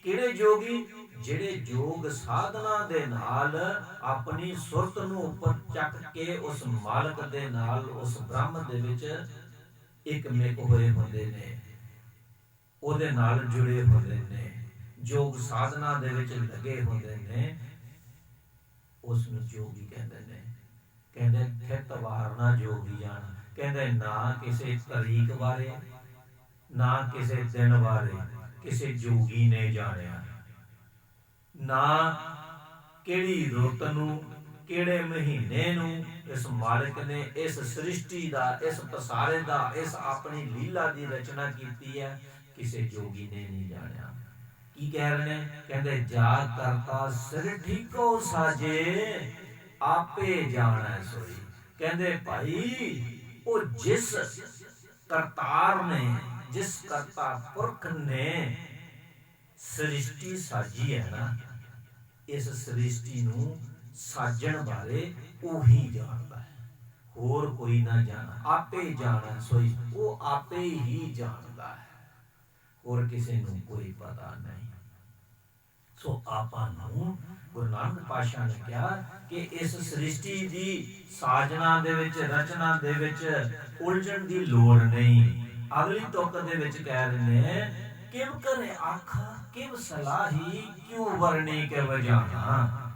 ਕਿਹੜੇ ਜੋਗੀ? ਜਿਹੜੇ ਯੋਗ ਸਾਧਨਾ ਦੇ ਨਾਲ ਆਪਣੀ ਸੁਰਤ ਨੂੰ ਉੱਪਰ ਚੱਕ ਕੇ ਉਸ ਮਾਲਕ ਦੇ ਨਾਲ, ਉਸ ਬ੍ਰਹਮ ਦੇ ਵਿੱਚ ਇੱਕ ਮਿਕ ਹੋਏ ਹੁੰਦੇ ਨੇ, ਉਹਦੇ ਨਾਲ ਜੁੜੇ ਹੁੰਦੇ ਨੇ, ਯੋਗ ਸਾਧਨਾ ਦੇ ਵਿੱਚ ਲੱਗੇ ਹੁੰਦੇ ਨੇ, ਉਸ ਨੂੰ ਜੋਗੀ ਕਹਿੰਦੇ ਨੇ। ਕਹਿੰਦੇ ਥਿਤ ਵਾਰਨਾ ਜੋਗੀ ਜਾਣ। ਕਹਿੰਦੇ ਨਾ ਕਿਸੇ ਤਰੀਕ ਬਾਰੇ, ਨਾ ਕਿਸੇ ਦਿਨ ਬਾਰੇ ਕਿਸੇ ਜੋਗੀ ਨੇ ਜਾਣਿਆ, ਨਾ ਕਿਹੜੀ ਰੁੱਤ ਨੂੰ, ਕਿਹੜੇ ਮਹੀਨੇ ਨੂੰ ਇਸ ਮਾਲਕ ਨੇ ਇਸ ਸ੍ਰਿਸ਼ਟੀ ਦਾ, ਇਸ ਪਸਾਰੇ ਦਾ, ਇਸ ਆਪਣੀ ਲੀਲਾ ਦੀ ਰਚਨਾ ਕੀਤੀ ਹੈ, ਕਿਸੇ ਜੋਗੀ ਨੇ ਨਹੀਂ ਜਾਣਿਆ। ਕੀ ਕਹਿ ਰਹੇ ਨੇ? ਕਹਿੰਦੇ ਜਾ ਕਰਤਾ ਸਿਰ ਠੀਕੋ ਸਾਜੇ, ਆਪੇ ਜਾਣੈ ਸੋਈ। ਕਹਿੰਦੇ ਭਾਈ ਉਹ ਜਿਸ ਕਰਤਾਰ ਨੇ, ਜਿਸ ਕਰਤਾ ਪੁਰਖ ਨੇ ਸ੍ਰਿਸ਼ਟੀ ਸਾਜੀ ਹੈ ਨਾ, ਇਸ ਸ੍ਰਿਸ਼ਟੀ ਨੂੰ ਸਾਜਣ ਬਾਰੇ ਉਹੀ ਜਾਣਦਾ ਹੈ, ਹੋਰ ਕੋਈ ਨਾ ਜਾਣਾ। ਆਪੇ ਜਾਣੈ ਸੋਈ, ਉਹ ਆਪੇ ਹੀ ਜਾਣਦਾ ਹੈ, ਹੋਰ ਕਿਸੇ ਨੂੰ ਕੋਈ ਪਤਾ ਨਹੀਂ। ਸੋ ਆਪਾਂ ਨੂੰ ਗੁਰੂ ਨਾਨਕ ਪਾਤਸ਼ਾਹ ਨੇ ਕਿਹਾ ਕਿ ਇਸ ਸ੍ਰਿਸ਼ਟੀ ਦੀ ਸਾਜਨਾ ਦੇ ਵਿੱਚ, ਰਚਨਾ ਦੇ ਵਿੱਚ ਉਲਝਣ ਦੀ ਲੋੜ ਨਹੀਂ। ਅਗਲੀ ਤੁਕ ਦੇ ਵਿੱਚ ਕਹਿ ਰਹੇ ਨੇ ਕਿਵ ਕਰੇ ਆਖਾ ਕਿਵ ਸਲਾਹੀ, ਕਿਉ ਵਰਣੀ ਕਿਵ ਜਾਣਾ।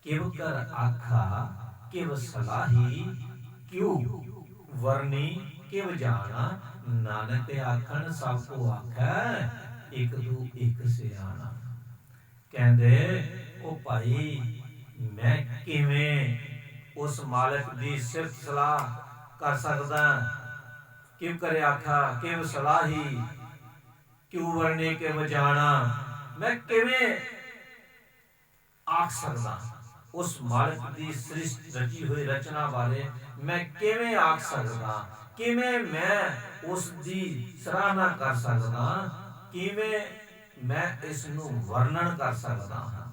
ਕਿਵ ਕਰ ਆਖਾ ਕਿਵ ਸਲਾਹੀ, ਕਿਉ ਵਰਣੀ ਕਿਵ ਜਾਣਾ। ਨਾਨਕ ਆਖਣ ਸਭ ਕੋ ਆਖੈ, ਇੱਕ ਦੂ ਇੱਕ ਸਿਆਣਾ। ਕਹਿੰਦੇ ਉਹ ਭਾਈ ਮੈਂ ਕਿਵੇਂ ਉਸ ਮਾਲਕ ਦੀ ਸਿਫਤ ਸਲਾਹ ਕਰ ਸਕਦਾ? ਕਿਵ ਕਰੇ ਆਖਾ ਕਿਵ ਸਲਾਹੀ, ਕਿਉ ਵਰਣੇ ਕਿਵ ਜਾਣਾ। ਮੈਂ ਕਿਵੇਂ ਆਖ ਸਕਦਾ ਉਸ ਮਾਲਕ ਦੀ ਸ੍ਰਿਸ਼ਟੀ ਰਚੀ ਹੋਈ ਰਚਨਾ ਬਾਰੇ? ਮੈਂ ਕਿਵੇਂ ਆਖ ਸਕਦਾ? ਕਿਵੇਂ ਮੈਂ ਉਸ ਦੀ ਸਰਾਹਨਾ ਕਰ ਸਕਦਾ? ਕਿਵੇਂ ਮੈਂ ਇਸ ਨੂੰ ਵਰਣਨ ਕਰ ਸਕਦਾ ਹਾਂ?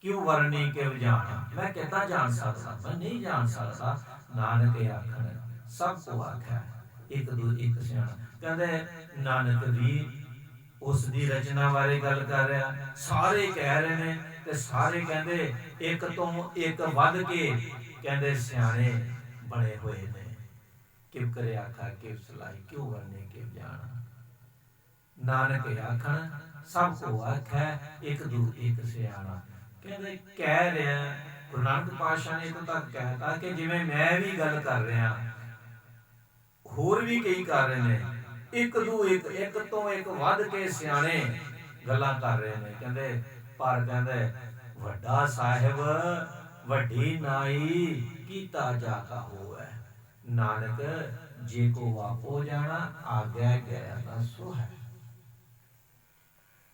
ਕਿਉ ਵਰਣੀ ਕਿਵ ਜਾਣਾ। ਮੈਂ ਕਿੱਦਾਂ ਜਾਣ ਸਕਦਾ? ਮੈਂ ਨਹੀਂ ਜਾਣ ਸਕਦਾ। ਨਾਨਕ ਆਖਣ ਸਭ ਕੋ ਆਖਿਆ, ਇੱਕ ਦੂ ਇੱਕ ਸਿਆਣਾ। ਕਹਿੰਦੇ ਨਾਨਕ ਵੀ ਉਸ ਦੀ ਰਚਨਾ ਬਾਰੇ ਗੱਲ ਕਰ ਰਿਹਾ, ਸਾਰੇ ਕਹਿ ਰਹੇ ਨੇ ਤੇ ਸਾਰੇ ਕਹਿੰਦੇ ਇੱਕ ਤੋਂ ਇੱਕ ਵੱਧ ਕੇ ਕਹਿੰਦੇ ਸਿਆਣੇ ਬਣੇ ਹੋਏ ਨੇ। ਕਿਵ ਕਰੇ ਆਖਾ ਕਿਵ ਸਲਾਹੀ, ਕਿਉ ਵਰਣੇ ਕਿਵ ਜਾਣਾ। ਨਾਨਕ ਆਖਣ ਸਭ ਕੋ ਆਖੈ, ਇੱਕ ਦੂ ਇੱਕ ਸਿਆਣਾ। ਕਹਿੰਦੇ ਕਹਿ ਰਿਹਾ ਗੁਰੂ ਨਾਨਕ ਪਾਤਸ਼ਾਹ ਨੇ ਇੱਥੋਂ ਤੱਕ ਕਹਿਤਾ ਕਿ ਜਿਵੇਂ ਮੈਂ ਵੀ ਗੱਲ ਕਰ ਰਿਹਾ, ਹੋਰ ਵੀ ਕਈ ਕਰ ਰਹੇ ਨੇ, ਇੱਕ ਦੂ ਇੱਕ, ਇੱਕ ਤੋਂ ਇੱਕ ਵੱਧ ਕੇ ਸਿਆਣੇ ਗੱਲਾਂ ਕਰ ਰਹੇ ਨੇ। ਕਹਿੰਦੇ ਪਰ ਕਹਿੰਦੇ ਵੱਡਾ ਸਾਹਿਬ ਵੱਡੀ ਨਾਈ, ਕੀਤਾ ਜਾਤਾ ਹੋਵੇ। ਨਾਨਕ ਜੇ ਕੋ ਆਪੋ ਜਾਣਾ, ਆਗਿਆ ਗਿਆ ਨਾ ਸੋ ਹੈ।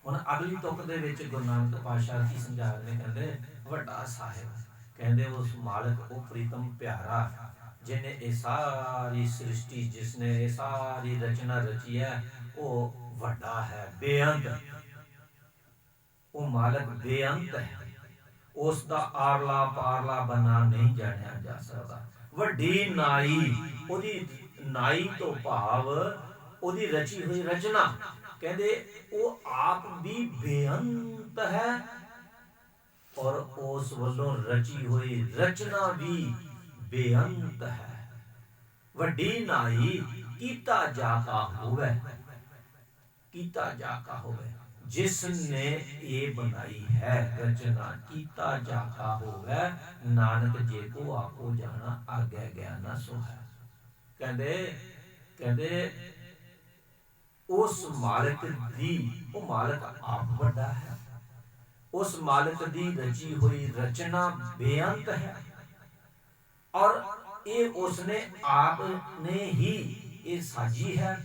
ਹੁਣ ਅਗਲੀ ਤੁਕ ਦੇ ਵਿੱਚ ਗੁਰੂ ਨਾਨਕ ਪਾਤਸ਼ਾਹ ਕੀ ਸਮਝਾ ਰਹੇ ਨੇ? ਕਹਿੰਦੇ ਵੱਡਾ ਸਾਹਿਬ, ਕਹਿੰਦੇ ਉਸ ਮਾਲਕ, ਉਹ ਪ੍ਰੀਤਮ ਪਿਆਰਾ ਜਿਹਨੇ ਇਹ ਸਾਰੀ ਸ੍ਰਿਸ਼ਟੀ, ਜਿਸਨੇ ਇਹ ਸਾਰੀ ਰਚਨਾ ਰਚੀ ਹੈ, ਉਹ ਵੱਡਾ ਹੈ, ਬੇਅੰਤ। ਉਹ ਮਾਲਕ ਬੇਅੰਤ ਹੈ, ਉਸ ਦਾ ਆਰਲਾ ਪਾਰਲਾ ਬੰਨਾ ਨਹੀਂ ਜਾਣਿਆ ਜਾ ਸਕਦਾ। ਵੱਡੀ ਨਾਈ, ਉਹਦੀ ਨਾਈ ਤੋਂ ਭਾਵ ਉਹਦੀ ਰਚੀ ਹੋਈ ਰਚਨਾ। ਕਹਿੰਦੇ ਉਹ ਆਪ ਵੀ ਬੇਅੰਤ ਹੈ ਔਰ ਉਸ ਵੱਲੋਂ ਰਚੀ ਹੋਈ ਰਚਨਾ ਵੀ ਬੇਅੰਤ ਹੈ। ਵੱਡੀ ਨਾਈ ਕੀਤਾ ਜਾਤਾ ਹੋਵੇ, ਕੀਤਾ ਜਾਤਾ ਹੋਵੇ। ਜਿਸ ਨੇ ਇਹ ਬਣਾਈ ਹੈ ਰਚਨਾ, ਕੀਤਾ ਜਾਤਾ ਹੋਵੇ। ਨਾਨਕ ਜੇ ਕੋ ਆਪੋ ਜਾਣਾ, ਆਗਿਆ ਗਿਆ ਨਾ ਸੋ ਹੈ। ਕਹਿੰਦੇ ਉਸ ਮਾਲਕ ਦੀ, ਉਹ ਮਾਲਕ ਆਪ ਵੱਡਾ ਹੈ, ਉਸ ਮਾਲਕ ਦੀ ਰਚੀ ਹੋਈ ਰਚਨਾ ਬੇਅੰਤ ਹੈ ਔਰ ਇਹ ਉਸਨੇ ਆਪ ਨੇ ਹੀ ਇਹ ਸਾਜੀ ਹੈ।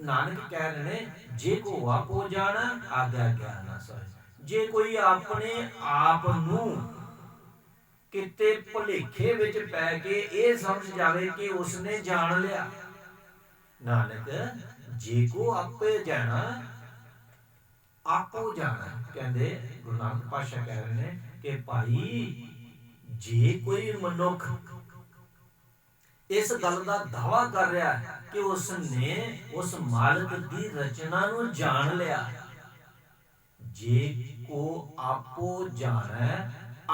ਨਾਨਕ ਕਹਿ ਰਹੇ ਨੇ ਜੇ ਕੋ ਆਪੋ ਜਾਣਾ, ਆਗਿਆ ਗਿਆ ਨਾ ਸੋਏ। ਜੇ ਕੋਈ ਆਪਣੇ ਆਪ ਨੂੰ ਕਿਤੇ ਭੁਲੇਖੇ ਵਿੱਚ ਪੈ ਕੇ ਇਹ ਸਮਝ ਜਾਵੇ ਕਿ ਉਸਨੇ ਜਾਣ ਲਿਆ, ਨਾਨਕ ਜੇ ਕੋ ਆਪੇ ਜਾਣਾ, ਆਪੋ ਜਾਣਾ। ਕਹਿੰਦੇ ਗੁਰੂ ਨਾਨਕ ਪਾਤਸ਼ਾਹ ਕਹਿ ਰਹੇ ਨੇ ਕਿ ਭਾਈ ਜੇ ਕੋਈ ਮਨੁੱਖ ਇਸ ਗੱਲ ਦਾ ਦਾਵਾ ਕਰ ਰਿਹਾ ਕਿ ਉਸਨੇ ਉਸ ਮਾਲਕ ਦੀ ਰਚਨਾ ਨੂੰ ਜਾਣ ਲਿਆ, जे को आपो जानै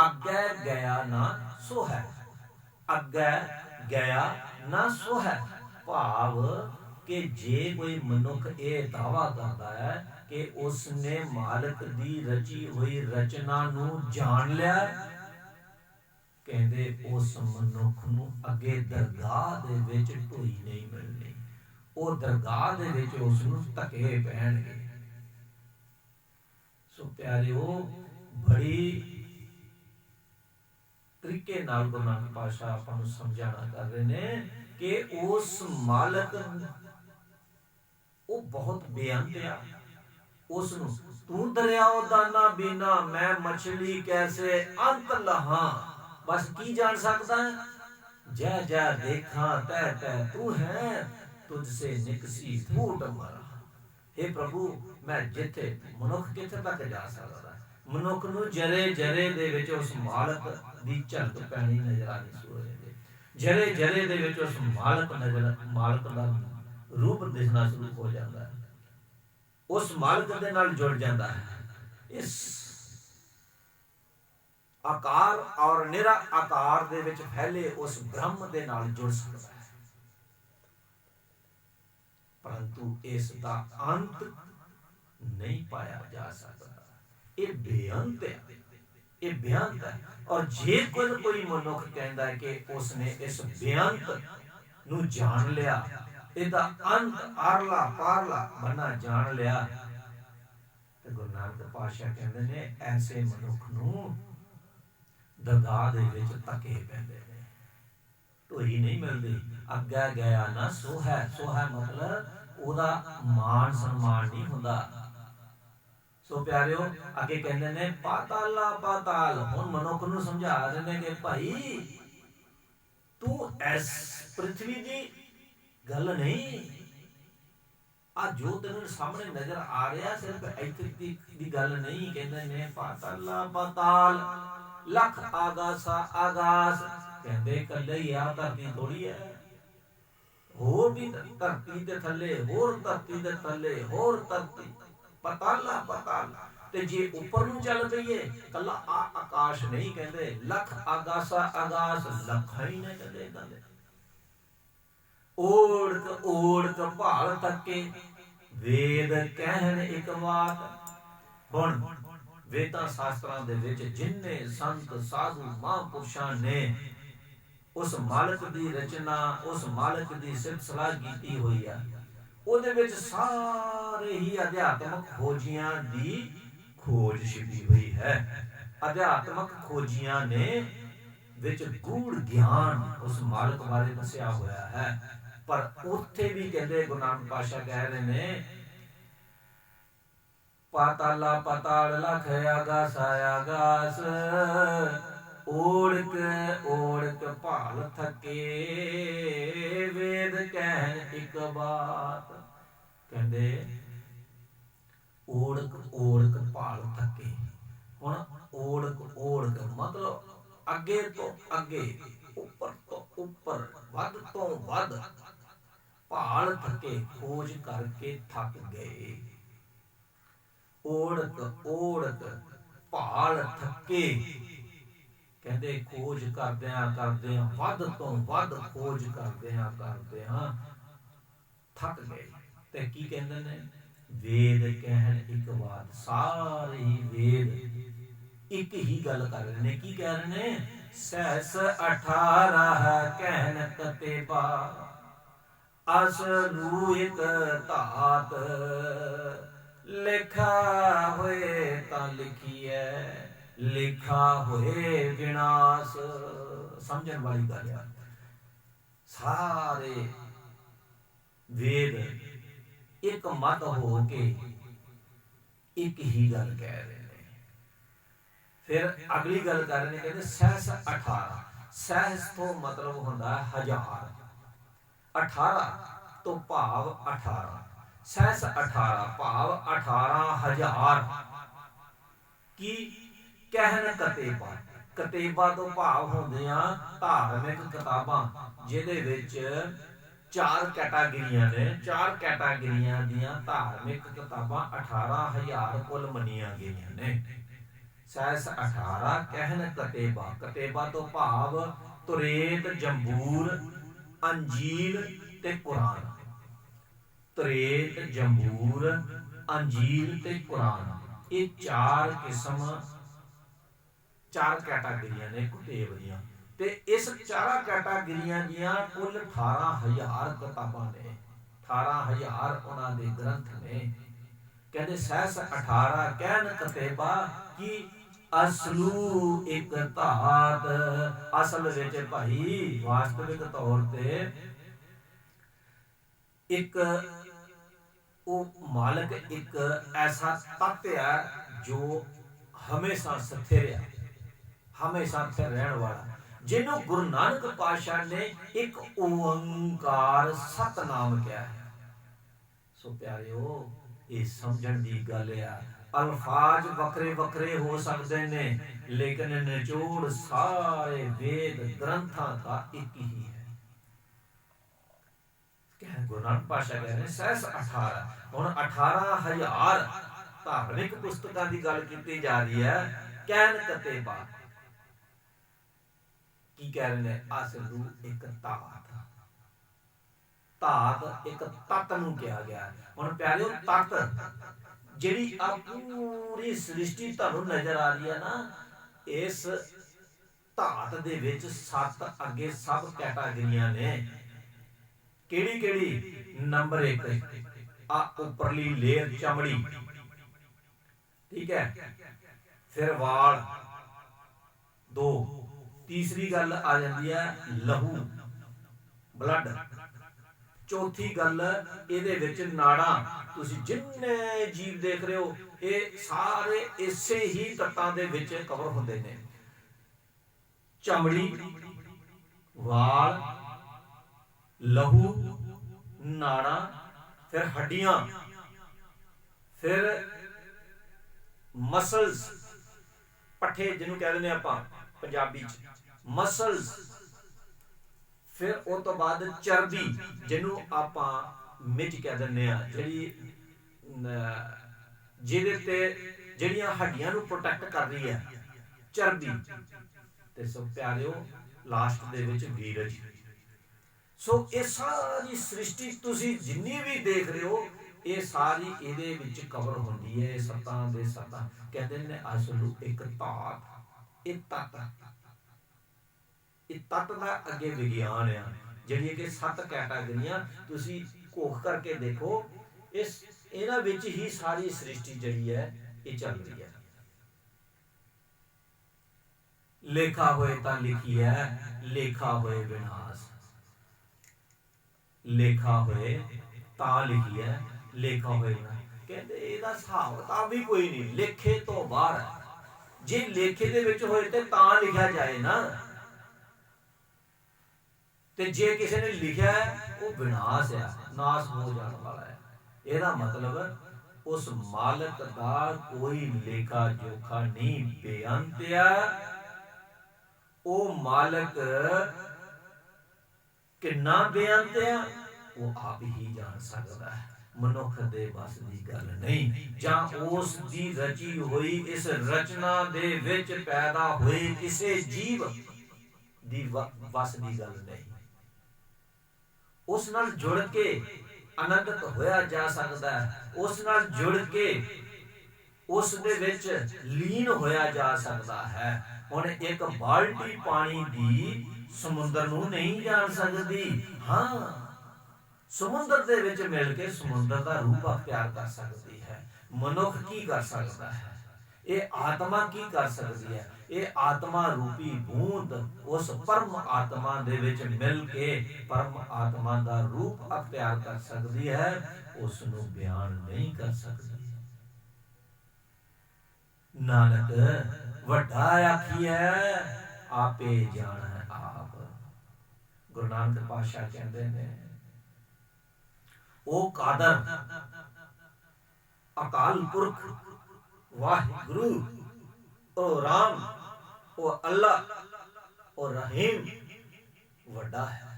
अग्गै गया ना सो है। अग्गै गया ना सो है भाव कि जे कोई मनुख ये दावा करता है कि उसने मालिक दी रची हुई रचना नू जान लिया, कहते उस मनुख नू अगे दरगाह दे विच ढोई नहीं मिलनी, वो दरगाह दे विच उस नू धक्के पैणगे। सो प्यारिओ, बड़ी तरीके नाल गुरु नानक पातशाह आपां नूं समझाना कर रहे ने कि उस मालक वो बहुत बेअंत आ। उस नूं तू दरियाओ दाना बिना मैं मछली कैसे अंत लहा, बस की जान सकदा है, जय जय देखा तह तह तू है, तुझसे निकसी फूट मरा। हे प्रभु, मैं जिथे मनुख किथे तक जा सकदा, मनुख नूं जरे जरे दे विच उस मालक दी झलक पैणी नजर आनी शुरू हो जाती, जरे जरे दे विच उस मालक दा रूप दिखना शुरू हो जाता है, उस मालक दे नाल जुड़ जाता है। इस आकार और निरा आकार दे विच फैले उस ब्रह्म दे नाल जुड़ सकता है, परंतु इसका अंत नहीं पाया जा सकता। ये बेअंत है, ये बेअंत है। और जे कोई मनुख कहता है कि उसने इस बेअंत नू जान लिया, इहदा अंत आरला पारला बना जान लिया, तो गुरु नानक पातशाह कहते ने ऐसे मनुख नू दरगाह दे विच धक्के पैंदे ने, ढोई नहीं मिलती। अग्गै गया ना सो है, सो है मतलब ओदा मान सम्मान नहीं हुंदा। सो प्यारिओ, अगे कहते ने पाताला पाताल, हुण मनुख नूं समझा रहे ने कि भाई तू इस पृथ्वी दी गल नहीं, आ जो तेरे सामने नजर आ रहा सिर्फ इत्थे दी गल नहीं। कहते ने पाताला पाताल लख आगासा आगास, कहते कल्ले ही आ धरती थोड़ी है, होर भी धरती दे थल्ले, होर धरती दे थल्ले, होर धरती, पताला पताल। ते जे उपर नूं चल पईए कल्ला आ आकाश नहीं, कहते लख आगासा आगास, लखां ही ने कहते इदां दे। ओढ़ ओढ़ भाल थके वेद कहन एक बात। हुण वेदां शास्त्रां दे विच जिन्ने संत साधु महापुरुषां ने उस मालक दी रचना, उस मालक दी सिफत सलाह कीती हुई है, ਉਹਦੇ ਵਿੱਚ ਸਾਰੇ ਹੀ ਅਧਿਆਤਮਕ ਖੋਜੀਆਂ ਦੀ ਖੋਜ ਛਿਪੀ ਹੋਈ ਹੈ। ਅਧਿਆਤਮਕ ਖੋਜੀਆਂ ਨੇ ਵਿੱਚ ਗੂੜ ਗਿਆਨ ਉਸ ਮਾਲਕ ਬਾਰੇ ਦੱਸਿਆ ਹੋਇਆ ਹੈ, ਪਰ ਉੱਥੇ ਵੀ ਕਹਿੰਦੇ ਗੁਰੂ ਨਾਨਕ ਪਾਤਸ਼ਾਹ ਕਹਿ ਰਹੇ ਨੇ ਪਾਤਾਲਾ ਪਾਤਾਲ ਲਖ ਆਗਾਸ ਆਗਾਸ, ओढ़ भाल थके वेद कहन एक बात। कहते ओढ़ भाल थके। हुण ओढ़ मतलब अगे तो अगे, उपर तो उपर, वध तो वध, भाल थके खोज करके थक गए। ओढ़ भाल थके, कहते खोज करदियां करदियां वध तो वध खोज करदियां करदियां थक गए। ते की कहंदे ने वेद कहन एक बात, सारे ही वेद एक ही गल कर रहे ने। की कह रहे ने सहस 18 कहन कतेबा, अस रूहित धात, लिखा होए तां लिखिए, लिखा होए विनाश। समझण वाली गल है, सारे वेद एक मत हो के एक ही गल कह रहे हैं। फिर अगली गल कर रहे हैं, कहते सहस 18। सहस तो मतलब होंदा 1000, 18 तो भाव 18, सहस 18 भाव 18,000 की कहन कतेबा। कतेबा तो भाव होंदियां धार्मिक किताबां जिहदे विच चार कैटागरियां ने, चार कैटागरियां दियां धार्मिक किताबां 18,000 कुल मनिया गई ने। सैस 18 कहन कतेबा, कतेबा तो भाव तुरेत, जंबूर, अंजील ते कुरान। तुरेत, जंबूर, अंजील ते कुरान, ये चार किस्म, चार कैटागरियां ने कुतेब दियां। ते इस चारा कैटागरियां दियां कुल 18,000 किताबां ने, 18,000 उन्हां दे ग्रंथ ने। कहते सहस 18 कहन कतेबा कि असलू एक धात, असल विच भाई वास्तविक तौर ते एक वो मालक एक ऐसा तत्व है जो हमेशा स्थिर है, हमेशा स्थिर रहने वाला, जिन्हों गुरु नानक पातशाह ने एक ओंकार सतनाम कहा है। सो प्यारिओ ये समझण दी गल है। अल्फाज वखरे वखरे हो सकते ने, लेकिन निचोड़ सारे वेद ग्रंथां का एक ही है। गुरु नानक पातशाह कह रहे सहस 18, हुण 18,000 धार्मिक पुस्तकां दी गल कीती जा रही है। कहन कतेबा की कह रहे हैं, असलू एक धात, धात एक तत्त नूं कहा गया है। हुण प्यारिओ तत्त जिहड़ी आ पूरी सृष्टि तुहानूं नजर आ रही है ना, इस धात दे विच 7 अगे सब कैटागरियां ने। केड़ी केड़ी? नंबर 1 आ उपरली लेयर चमड़ी, ठीक है, फिर वाल 2, तीसरी गल आ जाती है लहू ब्लड, चौथी गल इहदे विच नाड़ां। तुसीं जिन्ने जीव देख रहे हो ये सारे इसे ही तत्तां दे विच कवर हुंदे ने। चमड़ी, वाल, लहू, नाड़ा, फिर हड्डियां, फिर मसल्स, पट्ठे जिन्हों कह देने आपां पंजाबी मसल्स, फिर उस तो बाद चर्बी जिन्हों आपां मिच कह दिंदे आ, जिहदे ते जिहड़ियां हड्डियां नूं प्रोटैक्ट कर रही है, चर्बी। ते सो प्यारिओ लास्ट दे विच वीरज। सो ये सारी सृष्टि तुसीं जिन्नी भी देख रहे हो ये सारी इहदे विच कवर हुंदी है। सत्तां दे सत्तां कहते ने असलू एक धात, एक तत्त, इस तत्त दा अगे विज्ञान है। जिहड़ियां कि 7 कैटागरियां तुसीं घोख करके देखो, इस इन्हां विच ही सारी सृष्टि जिहड़ी है ये चल रही है। लेखा होए तां लिखी है, लेखा होए विनाश, लेखा होए तां लिखी है, लेखा होए ना। कहते इहदा हिसाब किताब भी कोई नहीं, लेखे तो बाहर है। जे लेखे दे विच होए ते तां लिखिया जाए ना, ते जे किसी ने लिखा है वो विनाश है, नाश हो जाने वाला है। ਇਹਦਾ मतलब उस मालक का कोई लेखा जोखा नहीं। बेअंत वो मालक किन्ना बेअंत है वो आप ही जान सकता है। मनुख दे बस दी गल नहीं, जां उस दी रची हुई इस रचना दे विच पैदा हुए किसी जीव दी बस दी गल नहीं। उस नाल जुड़ के आनंदित होया जा सकता है, उस नाल जुड़ के उस दे विच लीन होया जा सकता है। हुण एक बाल्टी पानी दी समुंदर नूं नहीं जान सकती। हाँ, समुंदर दे विच मिल के समुंदर दा रूप अख्तियार कर सकती है। मनुख की कर सकता है, ये आत्मा की कर सकती है। ये आत्मा रूपी बूंद उस परम आत्मा दे विच मिल के परम आत्मा दा रूप अख्तियार कर सकती है, उसनूं बयान नहीं कर सकती। नानक वड्डा आखिए आपे जान है आप। गुरु नानक पातशाह कहते हैं ओ कादर अकाल पुरख वाहिगुरु ओ राम ओ अल्लाह ओ रहीम वड्डा है।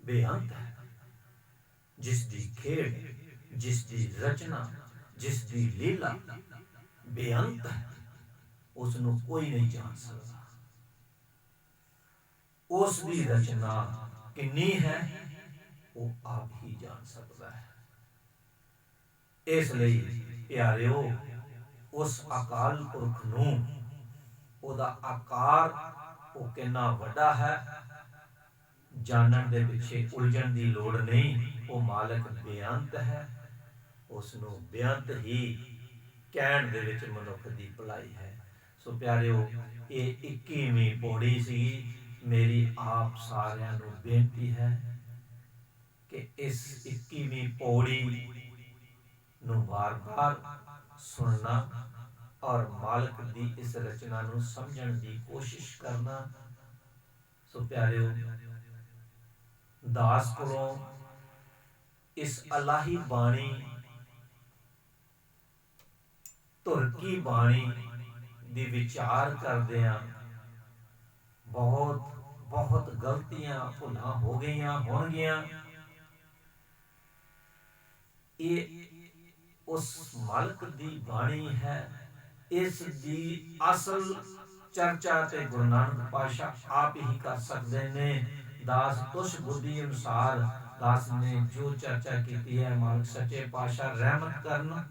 ਬੇਅੰਤ ਹੈ, ਜਿਸ ਦੀ ਖੇਡ, ਜਿਸ ਦੀ ਰਚਨਾ, ਜਿਸ ਦੀ ਲੀਲਾ ਬੇਅੰਤ ਹੈ, ਉਸ ਨੂੰ ਕੋਈ ਨਹੀਂ ਜਾਣ ਸਕਦਾ। ਉਸ ਦੀ ਰਚਨਾ ਕਿੰਨੀ ਹੈ ਉਹ ਆਪ ਹੀ ਜਾਣ ਸਕਦਾ ਹੈ। ਇਸ ਲਈ ਪਿਆਰਿਓ, ਉਸ ਅਕਾਲ ਪੁਰਖ ਨੂੰ, ਉਹਦਾ ਆਕਾਰ ਉਹ ਕਿੰਨਾ ਵੱਡਾ ਹੈ, ਜਾਣਨ ਦੇ ਪਿੱਛੇ ਉਲਝਣ ਦੀ ਲੋੜ ਨਹੀਂ। ਉਹ ਮਾਲਕ ਬੇਅੰਤ ਹੈ, ਉਸ ਨੂੰ ਬੇਅੰਤ ਹੀ ਕਹਿਣ ਦੇ ਵਿੱਚ ਮਨੁੱਖ ਦੀ ਭਲਾਈ ਹੈ। ਸੋ ਪਿਆਰਿਓ, ਇਹ 21ਵੀਂ ਪੌੜੀ ਸੀ। ਮੇਰੀ ਆਪ ਸਾਰਿਆਂ ਨੂੰ ਬੇਨਤੀ ਹੈ ਕਿ ਇਸ 21ਵੀਂ ਪੌੜੀ ਨੂੰ ਵਾਰ-ਵਾਰ ਸੁਣਨਾ ਔਰ ਮਾਲਕ ਦੀ ਇਸ ਰਚਨਾ ਨੂੰ ਸਮਝਣ ਦੀ ਕੋਸ਼ਿਸ਼ ਕਰਨਾ। ਸੋ ਪਿਆਰਿਓ, ਦਾਸ ਕੋਲੋਂ ਇਸ ਅਲਾਹੀ ਬਾਣੀ, ਧੁਰ ਕੀ ਬਾਣੀ ਦੀ ਵਿਚਾਰ ਕਰਦਿਆਂ ਬਹੁਤ ਬਹੁਤ ਗਲਤੀਆਂ ਭੁੱਲਾਂ ਹੋ ਗਈਆਂ, ਹੋਣਗੀਆਂ। ਇਹ ਉਸ ਮਾਲਕ ਦੀ ਬਾਣੀ ਹੈ। ਇਸ ਦੀ ਅਸਲ ਚਰਚਾ ਤੇ ਗੁਰੂ ਨਾਨਕ ਪਾਤਸ਼ਾਹ ਆਪ ਹੀ ਕਰ ਸਕਦੇ ਨੇ। ਦਾਸ ਤੁਸ਼ ਬੁੱਧੀ ਅਨੁਸਾਰ ਦਾਸ ਨੇ ਜੋ ਚਰਚਾ ਕੀਤੀ ਹੈ, ਮਾਲਕ ਸੱਚੇ ਪਾਤਸ਼ਾਹ ਰਹਿਮਤ ਕਰਨ,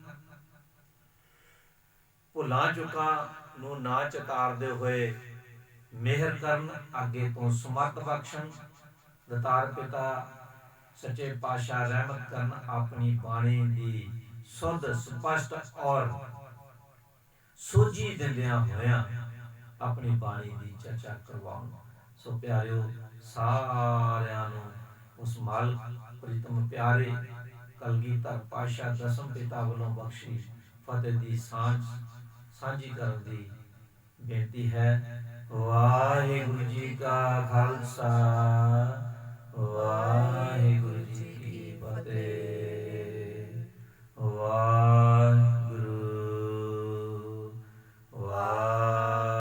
ਭੁੱਲਾਂ ਚੁੱਕਾਂ ਨੂੰ ਨਾ ਚਿਤਾਰਦੇ ਹੋਏ ਮਿਹਰ ਕਰਨ, ਅੱਗੇ ਤੋਂ ਸਮਰਥ ਬਖਸ਼ਣ। ਦਾਤਾਰ ਪਿਤਾ ਸੱਚੇ ਪਾਤਸ਼ਾਹ ਰਹਿਮਤ ਕਰਨ, ਆਪਣੀ ਬਾਣੀ ਦੀ ਸੁੱਧ ਸਪਸ਼ਟ ਔਰ ਸੋਝੀ ਦਿੰਦਿਆਂ ਹੋਇਆਂ ਆਪਣੀ ਬਾਣੀ ਦੀ ਚਰਚਾ ਕਰਵਾਉਣ। ਸੋ ਪਿਆਰਿਓ, ਸਾਰਿਆਂ ਨੂੰ ਉਸ ਮਾਲਕ ਪ੍ਰੀਤਮ ਪਿਆਰੇ ਕਲਗੀਧਰ ਪਾਤਸ਼ਾਹ ਦਸਮ ਪਿਤਾ ਵੱਲੋਂ ਬਖਸ਼ੀ ਫਤਿਹ ਦੀ ਸਾਂਝੀ ਕਰਨ ਦੀ ਬੇਨਤੀ ਹੈ। ਵਾਹਿਗੁਰੂ ਜੀ ਕਾ ਖਾਲਸਾ, ਵਾਹਿਗੁਰੂ ਜੀ